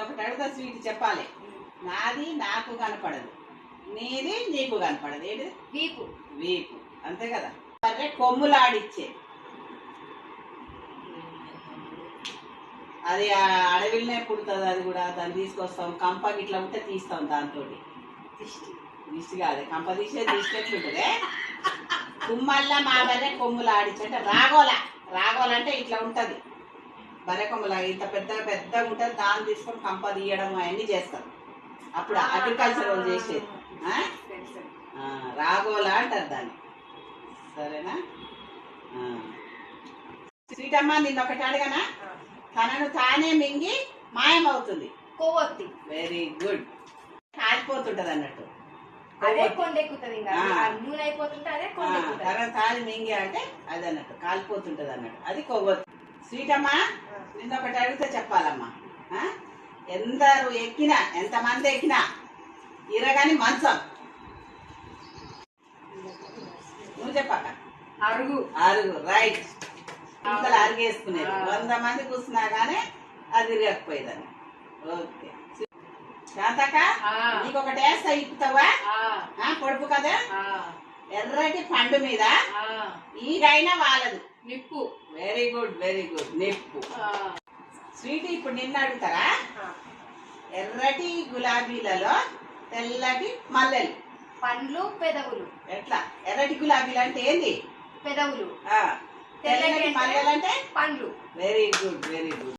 నేను ఒకటి అడుగుతా స్వీట్ చెప్పాలి. నాది నాకు కనపడదు, నీది నీకు కనపడదు. ఏంటి? వీపు. వీపు, అంతే కదా. సరే, కొమ్ములాడిచ్చే అది అడవిలోనే పుడుతుంది. అది కూడా దాన్ని తీసుకొస్తాం, కంప ఇట్లా ఉంటే తీస్తాం దాంతో. దిష్టి కాదు, కంప తీసే దిష్టి ఎట్లుంటుంది. కుమ్మల్లా మా బర్రె కొమ్ములు ఆడిచ్చు అంటే రాగోల అంటే ఇట్లా ఉంటుంది. బర్రె కొమ్ములా ఇంత పెద్దగా ఉంటుంది. దాన్ని తీసుకొని కంప తీయడం అవన్నీ చేస్తారు. అప్పుడు అగ్రికల్చర్ వాళ్ళు చేసేది రాగోల అంటారు దాన్ని. సరేనా? సీతమ్మ, నిన్నొకటి అడగనా? తనను తానే మింగి మాయమవుతుంది. కొవ్వొత్తి. Very good. కాలిపోతుంటది అన్నట్టు. అదే కొండెక్కుతుంది. నూనె అయిపోతుంటే అదే కొండెక్కుతుంది. తనను తానే మింగి అంటే అది అన్నట్టు కాలిపోతుంటది అన్నట్టు. అది కొవ్వొత్తి. స్వీటమ్మా, నిన్నొకటి అడిగితే చెప్పాలమ్మా. ఎంతమంది ఎక్కినా ఇరగని మంచం. నువ్వు చెప్పాక. అరుగు. రైట్. ఇంతలో అరిగేసుకునేది. 100 మంది కూర్చున్నా కానీ అది ఇరగకపోయేదని. ఓకే శాంతక్క, నీకు ఒకటి వేస్తా, ఇప్పుతావా? పొడుపు కదా. ఎర్రటి పండు మీద ఈగైనా వాళ్ళదు. నిప్పు. వెరీ గుడ్, నిప్పు. స్వీట్, ఇప్పుడు నిన్ను అడుగుతారా? ఎర్రటి గులాబీలలో తెల్లటి మల్లెలు. పండ్లు, పెదవులు. ఎట్లా? ఎర్రటి గులాబీలు అంటే ఏంది? పెదవులు. తెల్లటి మల్లెలు అంటే పండ్లు. Very good.